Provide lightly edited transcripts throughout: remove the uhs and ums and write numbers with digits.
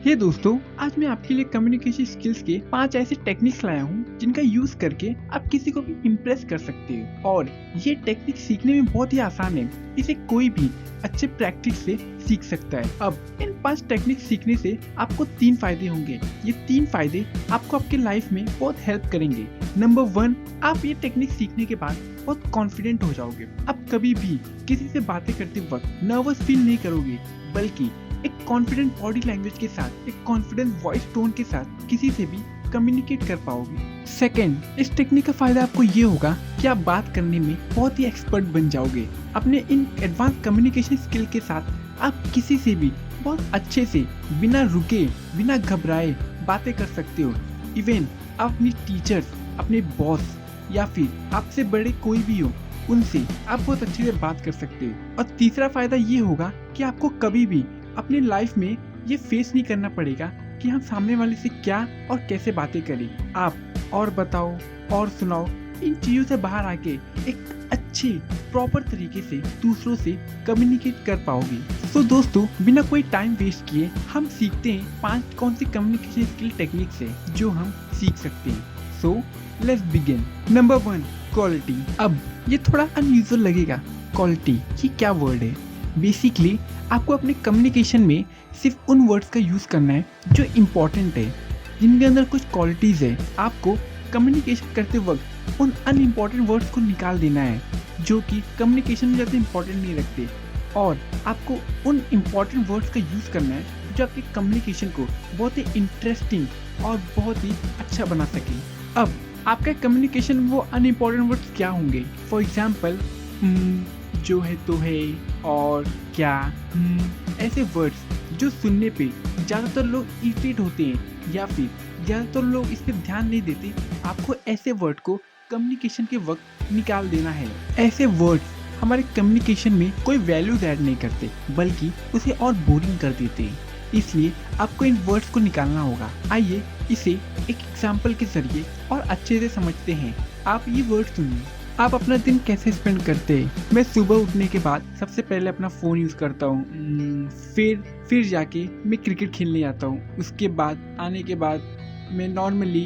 हे दोस्तों, आज मैं आपके लिए कम्युनिकेशन स्किल्स के 5 ऐसे टेक्निक्स लाया हूँ जिनका यूज करके आप किसी को भी इम्प्रेस कर सकते हो। और ये टेक्निक सीखने में बहुत ही आसान है, इसे कोई भी अच्छे प्रैक्टिस से सीख सकता है। अब इन 5 टेक्निक सीखने से आपको 3 फायदे होंगे। ये 3 फायदे आपको आपके लाइफ में बहुत हेल्प करेंगे। नंबर 1, आप ये टेक्निक सीखने के बाद बहुत कॉन्फिडेंट हो जाओगे। आप कभी भी किसी से बातें करते वक्त नर्वस फील नहीं करोगे, बल्कि एक कॉन्फिडेंट बॉडी लैंग्वेज के साथ, एक कॉन्फिडेंट वॉइस टोन के साथ किसी से भी कम्युनिकेट कर पाओगे। सेकेंड, इस टेक्निक का फायदा आपको ये होगा कि आप बात करने में बहुत ही एक्सपर्ट बन जाओगे। अपने इन एडवांस कम्युनिकेशन स्किल के साथ आप किसी से भी बहुत अच्छे से, बिना रुके, बिना घबराए बातें कर सकते हो। इवन आप अपनी टीचर्स, अपने बॉस या फिर आपसे बड़े कोई भी हो, उनसे आप बहुत अच्छे से बात कर सकते हो। और तीसरा फायदा ये होगा कि आपको कभी भी अपनी लाइफ में ये फेस नहीं करना पड़ेगा कि हम सामने वाले से क्या और कैसे बातें करें। आप और बताओ और सुनाओ, इन चीजों से बाहर आके एक अच्छे प्रॉपर तरीके से दूसरों से कम्युनिकेट कर पाओगे। तो दोस्तों, बिना कोई टाइम वेस्ट किए हम सीखते हैं 5 कौन सी कम्युनिकेशन स्किल टेक्निक्स है जो हम सीख सकते हैं। So let's begin. Number 1, quality. अब ये थोड़ा अनयूजुअल लगेगा। क्वालिटी ये क्या वर्ड है? बेसिकली आपको अपने कम्युनिकेशन में सिर्फ उन वर्ड्स का यूज़ करना है जो इम्पोर्टेंट है, जिनके अंदर कुछ क्वालिटीज़ है। आपको कम्युनिकेशन करते वक्त उन अनइम्पॉर्टेंट वर्ड्स को निकाल देना है जो कि कम्युनिकेशन में ज़्यादा इम्पोर्टेंट नहीं रखते, और आपको उन इम्पॉर्टेंट वर्ड्स का यूज़ करना है जो आपके कम्युनिकेशन को बहुत ही इंटरेस्टिंग और बहुत ही अच्छा बना सके। अब आपका कम्युनिकेशन में वो अनइम्पॉर्टेंट वर्ड्स क्या होंगे? फॉर एग्जाम्पल, जो है तो है, और क्या, ऐसे वर्ड्स जो सुनने पे ज़्यादातर लोग इरिटेट होते हैं या फिर ज़्यादातर लोग इस पर ध्यान नहीं देते। आपको ऐसे वर्ड को कम्युनिकेशन के वक्त निकाल देना है। ऐसे वर्ड्स हमारे कम्युनिकेशन में कोई वैल्यूज ऐड नहीं करते, बल्कि उसे और बोरिंग कर देते हैं। इसलिए आपको इन वर्ड्स को निकालना होगा। आइए इसे एक एग्जाम्पल के जरिए और अच्छे से समझते हैं। आप ये वर्ड सुनिए। आप अपना दिन कैसे स्पेंड करते हैं? मैं सुबह उठने के बाद सबसे पहले अपना फ़ोन यूज़ करता हूँ, फिर जाके मैं क्रिकेट खेलने जाता हूँ। उसके बाद आने के बाद मैं नॉर्मली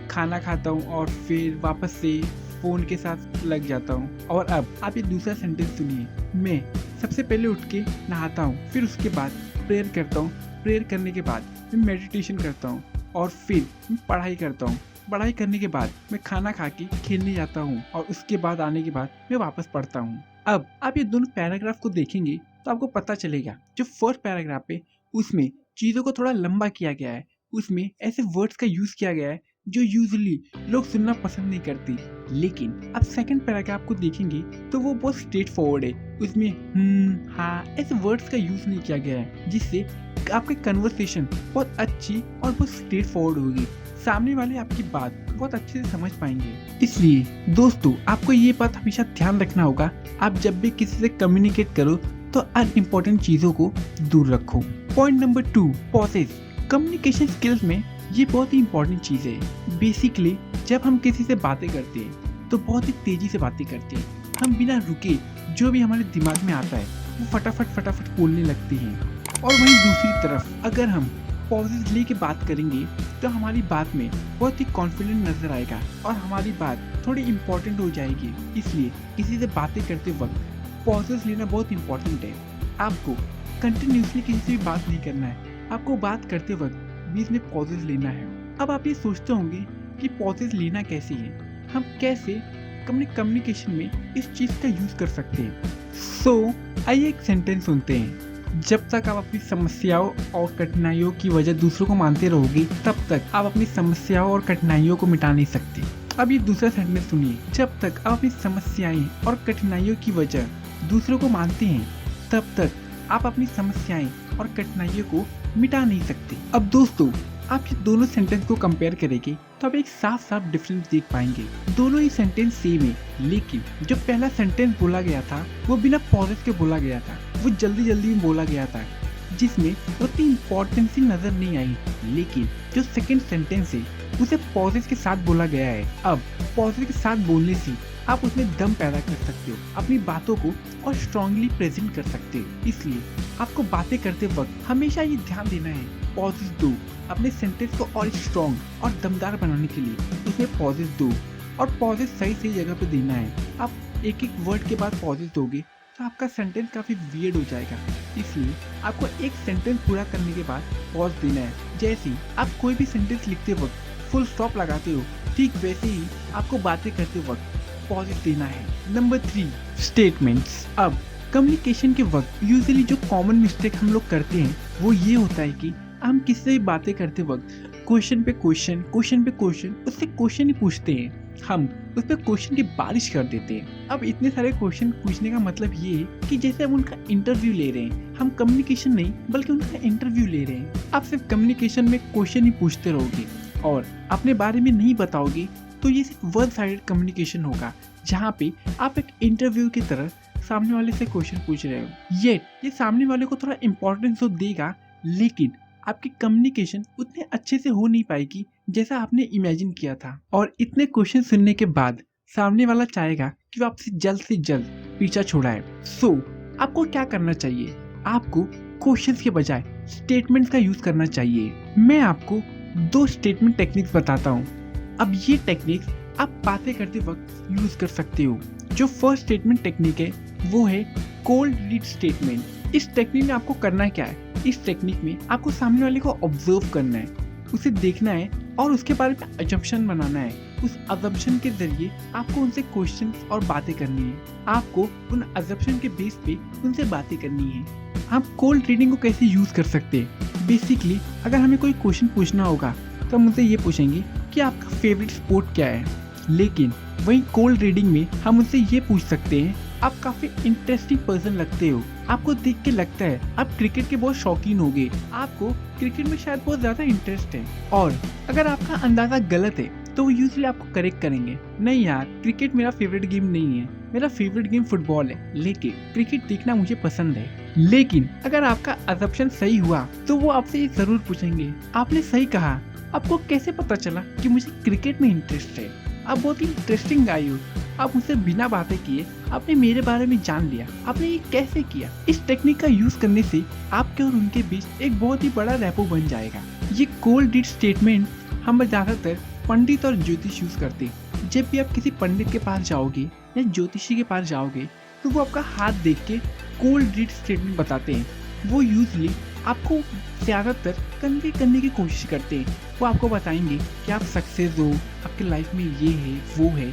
खाना खाता हूँ और फिर वापस से फ़ोन के साथ लग जाता हूँ। और अब आप ये दूसरा सेंटेंस सुनिए। मैं सबसे पहले उठ के नहाता हूँ, फिर उसके बाद प्रेयर करता हूँ। प्रेयर करने के बाद मैं मेडिटेशन करता हूँ और फिर मैं पढ़ाई करता हूँ। पढ़ाई करने के बाद मैं खाना खा के खेलने जाता हूँ और उसके बाद आने के बाद मैं वापस पढ़ता हूँ। अब आप ये दोनों पैराग्राफ को देखेंगे तो आपको पता चलेगा, जो फर्स्ट पैराग्राफ है उसमें चीज़ों को थोड़ा लंबा किया गया है। उसमें ऐसे वर्ड्स का यूज़ किया गया है जो यूजुअली लोग सुनना पसंद नहीं करते। लेकिन अब सेकंड पैराग्राफ को देखेंगे तो वो बहुत स्ट्रेट फॉरवर्ड है। उसमें हाँ, ऐसे वर्ड्स का यूज़ नहीं किया गया है, जिससे आपकी कन्वर्सेशन बहुत अच्छी और बहुत स्ट्रेट फॉरवर्ड होगी। सामने वाले आपकी बात बहुत अच्छे से समझ पाएंगे। इसलिए दोस्तों, आपको ये बात हमेशा ध्यान रखना होगा, आप जब भी किसी से कम्युनिकेट करो तो अनइम्पोर्टेंट चीज़ों को दूर रखो। Point number 2, pauses. Communication skills में ये बहुत ही इंपॉर्टेंट चीज़ है। बेसिकली जब हम किसी से बातें करते हैं तो बहुत ही तेज़ी से बातें करते हैं। हम बिना रुके जो भी हमारे दिमाग में आता है वो फटाफट बोलने लगते हैं। और वहीं दूसरी तरफ अगर हम पॉजेज लेके बात करेंगे तो हमारी बात में बहुत ही कॉन्फिडेंट नजर आएगा और हमारी बात थोड़ी इम्पोर्टेंट हो जाएगी। इसलिए किसी से बातें करते वक्त पॉजेज लेना बहुत इम्पोर्टेंट है। आपको कंटिन्यूसली किसी से भी बात नहीं करना है, आपको बात करते वक्त बीच में पॉजेज लेना है। अब आप ये सोचते होंगे कि पॉजेज लेना कैसे है, हम कैसे अपने कम्युनिकेशन में इस चीज़ का यूज़ कर सकते हैं। सो आइए एक सेंटेंस सुनते हैं। जब तक आप अपनी समस्याओं और कठिनाइयों की वजह दूसरों को मानते रहोगे, तब तक आप अपनी समस्याओं और कठिनाइयों को मिटा नहीं सकते। अब ये दूसरा सेंटेंस सुनिए। जब तक आप अपनी समस्याएं और कठिनाइयों की वजह दूसरों को मानते हैं, तब तक आप अपनी समस्याएं और कठिनाइयों को मिटा नहीं सकते। अब दोस्तों, आप ये दोनों सेंटेंस को कंपेयर करेंगे तो आप एक साफ डिफरेंस देख पाएंगे। दोनों ही सेंटेंस सेम है, लेकिन जो पहला सेंटेंस बोला गया था वो बिना पॉजेस के बोला गया था, वो जल्दी में बोला गया था, जिसमें उतनी इम्पोर्टेंसी नजर नहीं आई। लेकिन जो सेकंड सेंटेंस है उसे पॉजेस के साथ बोला गया है। अब पॉजेस के साथ बोलने से आप उसमें दम पैदा कर सकते हो, अपनी बातों को और स्ट्रांगली प्रेजेंट कर सकते हो। इसलिए आपको बातें करते वक्त हमेशा ये ध्यान देना है पॉजेस दो। अपने सेंटेंस को और स्ट्रॉन्ग और दमदार बनाने के लिए उसमें पॉजेस दो, और पॉजेस सही सही जगह पे देना है। आप एक एक वर्ड के बाद पॉजेस दोगे तो आपका सेंटेंस काफ़ी वियर्ड हो जाएगा। इसलिए आपको एक सेंटेंस पूरा करने के बाद पॉज देना है। जैसे ही आप कोई भी सेंटेंस लिखते वक्त फुल स्टॉप लगाते हो, ठीक वैसे ही आपको बातें करते वक्त पॉजेस देना है। Number 3, statements. अब कम्युनिकेशन के वक्त यूजुअली जो कॉमन मिस्टेक हम लोग करते हैं वो ये होता है कि हम किसी से भी बातें करते वक्त क्वेश्चन पे क्वेश्चन, क्वेश्चन पे क्वेश्चन, उससे क्वेश्चन ही पूछते हैं। हम उस पर क्वेश्चन की बारिश कर देते हैं। अब इतने सारे क्वेश्चन पूछने का मतलब ये है कि जैसे हम उनका इंटरव्यू ले रहे हैं। हम कम्युनिकेशन नहीं बल्कि उनका इंटरव्यू ले रहे हैं। आप सिर्फ कम्युनिकेशन में क्वेश्चन ही पूछते रहोगे और अपने बारे में नहीं बताओगे तो ये सिर्फ वन साइडेड कम्युनिकेशन होगा, जहाँ पे आप एक इंटरव्यू की तरह सामने वाले से क्वेश्चन पूछ रहे हो। ये सामने वाले को थोड़ा इम्पोर्टेंस तो देगा, लेकिन आपकी कम्युनिकेशन उतने अच्छे से हो नहीं पाएगी जैसा आपने इमेजिन किया था। और इतने क्वेश्चन सुनने के बाद सामने वाला चाहेगा कि वो आपसे जल्द से जल्द पीछा छुड़ाए। सो आपको क्या करना चाहिए? आपको क्वेश्चंस के बजाय स्टेटमेंट्स का यूज करना चाहिए। मैं आपको 2 स्टेटमेंट टेक्निक्स बताता हूँ। अब ये टेक्निक्स आप बातें करते वक्त यूज कर सकते हो। जो फर्स्ट स्टेटमेंट टेक्निक है वो है कोल्ड रीड स्टेटमेंट। इस टेक्निक में आपको करना क्या है? इस टेक्निक में आपको सामने वाले को ऑब्जर्व करना है, उसे देखना है और उसके बारे में अजम्पशन बनाना है। उस अजम्पशन के जरिए आपको उनसे क्वेश्चन और बातें करनी है। आपको उन अजम्पशन के बेस पे उनसे बातें करनी है। हम कोल्ड रीडिंग को कैसे यूज कर सकते हैं? बेसिकली अगर हमें कोई क्वेश्चन पूछना होगा तो हम उनसे ये पूछेंगे कि आपका फेवरेट स्पोर्ट क्या है। लेकिन वहीं कोल्ड रीडिंग में हम उनसे ये पूछ सकते हैं, आप काफी इंटरेस्टिंग पर्सन लगते हो, आपको देख के लगता है आप क्रिकेट के बहुत शौकीन होगे, आपको क्रिकेट में शायद बहुत ज्यादा इंटरेस्ट है। और अगर आपका अंदाजा गलत है तो वो यूजुअली आपको करेक्ट करेंगे, नहीं यार क्रिकेट मेरा फेवरेट गेम नहीं है, मेरा फेवरेट गेम फुटबॉल है, लेकिन क्रिकेट देखना मुझे पसंद है। लेकिन अगर आपका असम्पशन सही हुआ तो वो आपसे ये जरूर पूछेंगे, आपने सही कहा, आपको कैसे पता चला कि मुझे क्रिकेट में इंटरेस्ट है? आप बहुत ही इंटरेस्टिंग गाय हो, आप मुझसे बिना बातें किए आपने मेरे बारे में जान लिया, आपने ये कैसे किया? इस टेक्निक का यूज करने से आपके और उनके बीच एक बहुत ही बड़ा रैपो बन जाएगा। ये कोल्ड रीड स्टेटमेंट हम ज्यादातर पंडित और ज्योतिष यूज करते हैं। जब भी आप किसी पंडित के पास जाओगे या ज्योतिषी के पास जाओगे तो वो आपका हाथ देख के कोल्ड रीड स्टेटमेंट बताते हैं। वो यूजली आपको ज्यादातर कन्वे करने की कोशिश करते हैं। वो आपको बताएंगे कि आप सक्सेस हो, आपके लाइफ में ये है वो है।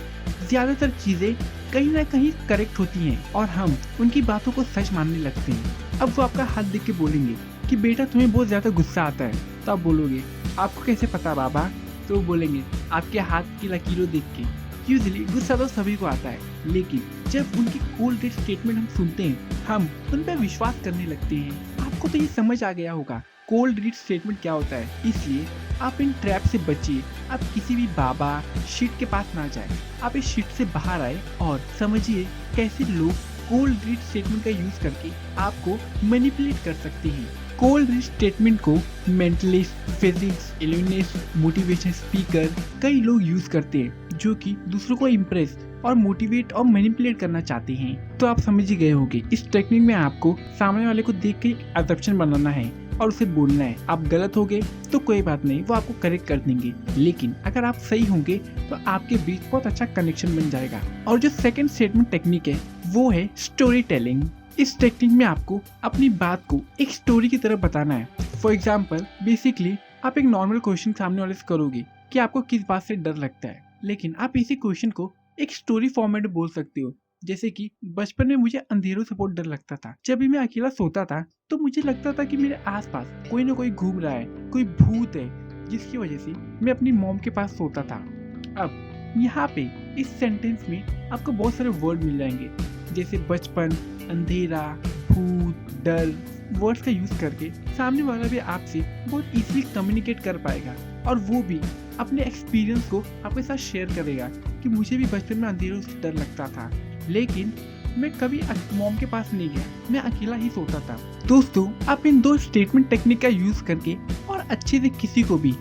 ज्यादातर चीजें कहीं ना कहीं करेक्ट होती हैं और हम उनकी बातों को सच मानने लगते हैं। अब वो आपका हाथ देख के बोलेंगे कि बेटा तुम्हें बहुत ज्यादा गुस्सा आता है, तो आप बोलोगे आपको कैसे पता बाबा? तो वो बोलेंगे आपके हाथ की लकीरों देख के। यूजुअली गुस्सा तो सभी को आता है, लेकिन जब उनकी कोल्ड रीड स्टेटमेंट हम सुनते हैं हम उन पर विश्वास करने लगते हैं। आपको तो ये समझ आ गया होगा कोल्ड रीड स्टेटमेंट क्या होता है, इसलिए आप इन ट्रैप से बचिए। आप किसी भी बाबा शीट के पास ना जाए, आप इस शीट से बाहर आए और समझिए कैसे लोग कोल्ड रीड स्टेटमेंट का यूज करके आपको मैनिपुलेट कर सकते हैं। कोल्ड रीड स्टेटमेंट को मेंटलिस्ट, फिजिक्स, इल्यूमिनिस्ट, मोटिवेशन स्पीकर कई लोग यूज करते हैं जो कि दूसरों को इम्प्रेस और मोटिवेट और मैनिपुलेट करना चाहते हैं। तो आप समझ ही गए होंगे इस टेक्निक में आपको सामने वाले को देख के एक असम्पशन बनाना है और उसे बोलना है। आप गलत होगे तो कोई बात नहीं, वो आपको करेक्ट कर देंगे, लेकिन अगर आप सही होंगे तो आपके बीच बहुत अच्छा कनेक्शन बन जाएगा। और जो सेकंड स्टेटमेंट टेक्निक है वो है स्टोरी टेलिंग। इस टेक्निक में आपको अपनी बात को एक स्टोरी की तरह बताना है। फॉर एग्जाम्पल बेसिकली आप एक नॉर्मल क्वेश्चन सामने वाले से करोगे कि आपको किस बात से डर लगता है, लेकिन आप इसी क्वेश्चन को एक स्टोरी फॉर्मेट में बोल सकते हो। जैसे कि बचपन में मुझे अंधेरों से बहुत डर लगता था। जब भी मैं अकेला सोता था तो मुझे लगता था कि मेरे आसपास कोई ना कोई घूम रहा है, कोई भूत है, जिसकी वजह से मैं अपनी मॉम के पास सोता था। अब यहाँ पे इस सेंटेंस में आपको बहुत सारे वर्ड मिल जाएंगे, जैसे बचपन, अंधेरा, भूत, डर। वर्ड्स का यूज करके सामने वाला भी आपसे बहुत इजीली कम्युनिकेट कर पाएगा और वो भी अपने एक्सपीरियंस को आपके साथ शेयर करेगा कि मुझे भी बचपन में अंधेरों से डर लगता था, लेकिन मैं कभी मॉम के पास नहीं गया, मैं अकेला ही सोता था। दोस्तों, आप इन 2 स्टेटमेंट टेक्निक का यूज करके और अच्छे से किसी को भी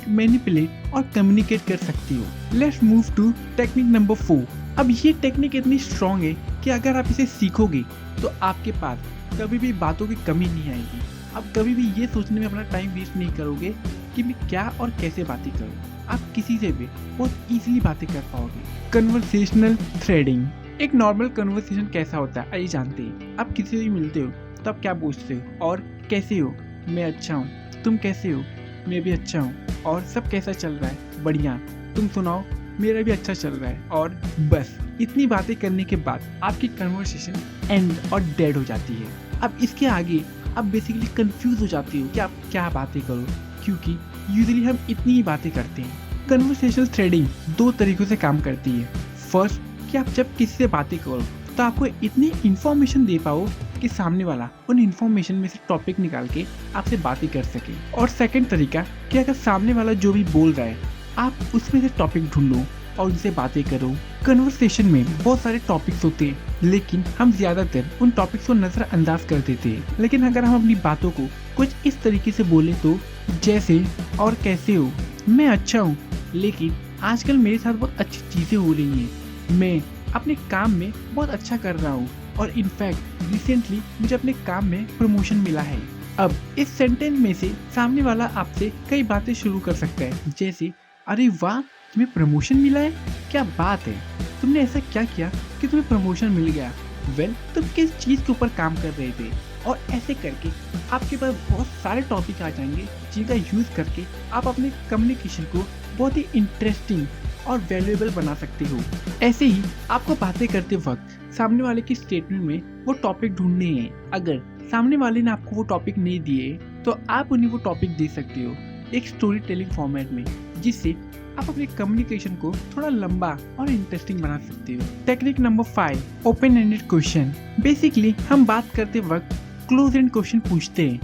मैनिपुलेट और कम्युनिकेट कर सकती हो। Let's move to technique number 4। अब ये टेक्निक इतनी स्ट्रॉन्ग है कि अगर आप इसे सीखोगे तो आपके पास कभी भी बातों की कमी नहीं आएगी। आप कभी भी ये सोचने में अपना टाइम वेस्ट नहीं करोगे कि मैं क्या और कैसे बातें करूँ। आप किसी से भी बहुत इजीली बातें कर पाओगे। Conversational threading. एक नॉर्मल कन्वर्सेशन कैसा होता है आइए जानते हैं। आप किसी से भी मिलते हो तो आप क्या पूछते हो? और कैसे हो? मैं अच्छा हूँ। तुम कैसे हो? मैं भी अच्छा हूँ। और सब कैसा चल रहा है? बढ़िया। तुम सुनाओ? मेरा भी अच्छा चल रहा है। और बस इतनी बातें करने के बाद आपकी कन्वर्सेशन एंड और डेड हो जाती है। अब इसके आगे आप बेसिकली कंफ्यूज हो जाते हो कि आप क्या बातें करो, क्योंकि यूजुअली हम इतनी ही बातें करते हैं। कन्वर्सेशनल थ्रेडिंग 2 तरीकों से काम करती है। फर्स्ट, कि आप जब किसी से बातें करो तो आपको इतनी इन्फॉर्मेशन दे पाओ कि सामने वाला उन इन्फॉर्मेशन में से टॉपिक निकाल के आपसे बातें कर सके। और सेकंड तरीका, कि अगर सामने वाला जो भी बोल रहा है आप उसमें से टॉपिक ढूंढो और उनसे बातें करो। कन्वर्सेशन में बहुत सारे टॉपिक्स होते हैं, लेकिन हम ज्यादातर उन टॉपिक्स को नजरअंदाज कर देते हैं। लेकिन अगर हम अपनी बातों को कुछ इस तरीके से बोले तो, जैसे और कैसे हो? मैं अच्छा हूँ, लेकिन आजकल मेरे साथ बहुत अच्छी चीजें हो रही हैं। मैं अपने काम में बहुत अच्छा कर रहा हूँ और इनफैक्ट रिसेंटली मुझे अपने काम में प्रमोशन मिला है। अब इस सेंटेंस में से सामने वाला आपसे कई बातें शुरू कर सकता है, जैसे अरे वाह, तुम्हें प्रमोशन मिला है? क्या बात है, तुमने ऐसा क्या किया कि तुम्हें प्रमोशन मिल गया? वेल, तुम किस चीज के ऊपर काम कर रहे थे? और ऐसे करके आपके पास बहुत सारे टॉपिक आ जाएंगे जिनका यूज करके आप अपने कम्युनिकेशन को बहुत ही इंटरेस्टिंग और वैल्यूएबल बना सकते हो। ऐसे ही आपको बातें करते वक्त सामने वाले की स्टेटमेंट में वो टॉपिक ढूंढने हैं। अगर सामने वाले ने आपको वो टॉपिक नहीं दिए तो आप उन्हें वो टॉपिक दे सकते हो एक स्टोरी टेलिंग फॉर्मेट में, जिससे आप अपने कम्युनिकेशन को थोड़ा लंबा और इंटरेस्टिंग बना सकते हो। Technique number 5, open ended question. Basically हम बात करते वक्त क्लोज एंड क्वेश्चन पूछते हैं।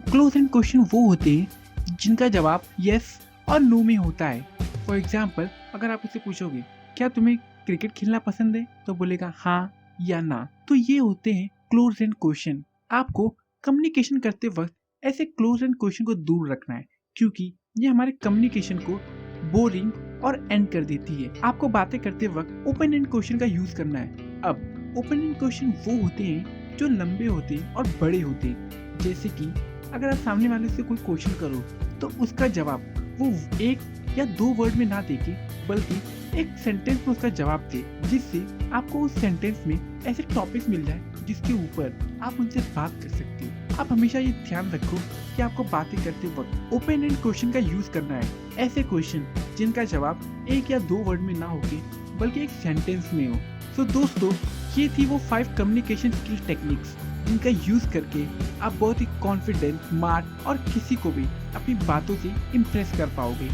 क्लोज एंड क्वेश्चन वो होते हैं जिनका जवाब यस और नो में होता है। फॉर एग्जाम्पल, अगर आप उससे पूछोगे क्या तुम्हें क्रिकेट खेलना पसंद है, तो बोलेगा हाँ या ना। तो ये होते हैं क्लोज एंड क्वेश्चन। आपको कम्युनिकेशन करते वक्त ऐसे क्लोज एंड क्वेश्चन को दूर रखना है, क्योंकि ये हमारे कम्युनिकेशन को बोरिंग और एंड कर देती है। आपको बातें करते वक्त ओपन एंड क्वेश्चन का यूज करना है। अब ओपन एंड क्वेश्चन वो होते हैं जो लंबे होते हैं और बड़े होते हैं। जैसे कि अगर आप सामने वाले से कोई क्वेश्चन करो तो उसका जवाब वो 1 या 2 वर्ड में ना देके बल्कि एक सेंटेंस में उसका जवाब दे, जिससे आपको उस सेंटेंस में ऐसे टॉपिक मिल जाए जिसके ऊपर आप उनसे बात कर सकते हो। आप हमेशा ये ध्यान रखो कि आपको बातें करते वक्त ओपन एंड क्वेश्चन का यूज करना है। ऐसे क्वेश्चन जिनका जवाब 1 या 2 वर्ड में ना होके बल्कि एक सेंटेंस में हो। तो दोस्तों, ये थी वो 5 कम्युनिकेशन स्किल टेक्निक्स जिनका यूज करके आप बहुत ही कॉन्फिडेंट, स्मार्ट और किसी को भी अपनी बातों से इम्प्रेस कर पाओगे।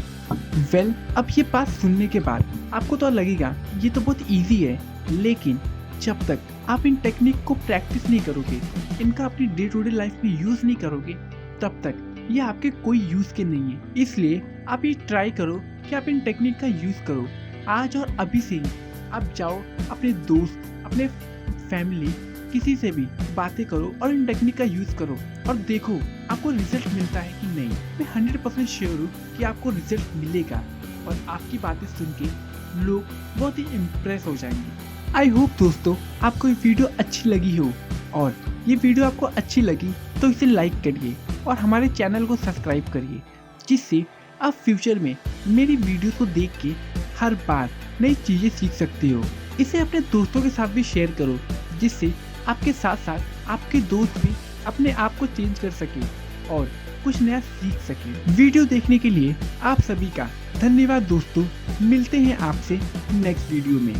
वेल, अब ये बात सुनने के बाद आपको तो लगेगा ये तो बहुत इजी है, लेकिन जब तक आप इन टेक्निक को प्रैक्टिस नहीं करोगे, इनका अपनी डे टू डे लाइफ में यूज नहीं करोगे, तब तक ये आपके कोई यूज के नहीं है। इसलिए आप ये ट्राई करो कि आप इन टेक्निक का यूज करो आज और अभी से ही। आप जाओ अपने दोस्त, अपने फैमिली, किसी से भी बातें करो और इन टेक्निक का यूज करो और देखो आपको रिजल्ट मिलता है कि नहीं। मैं 100% श्योर हूँ कि आपको रिजल्ट मिलेगा और आपकी बातें सुन के लोग बहुत ही इम्प्रेस हो जाएंगे। आई होप दोस्तों आपको ये वीडियो अच्छी लगी हो, और ये वीडियो आपको अच्छी लगी तो इसे लाइक करिए और हमारे चैनल को सब्सक्राइब करिए, जिससे आप फ्यूचर में मेरी वीडियो को देख के हर बार नई चीज़ें सीख सकते हो। इसे अपने दोस्तों के साथ भी शेयर करो, जिससे आपके साथ साथ आपके दोस्त भी अपने आप को चेंज कर सके और कुछ नया सीख सके। वीडियो देखने के लिए आप सभी का धन्यवाद दोस्तों। मिलते हैं आपसे नेक्स्ट वीडियो में।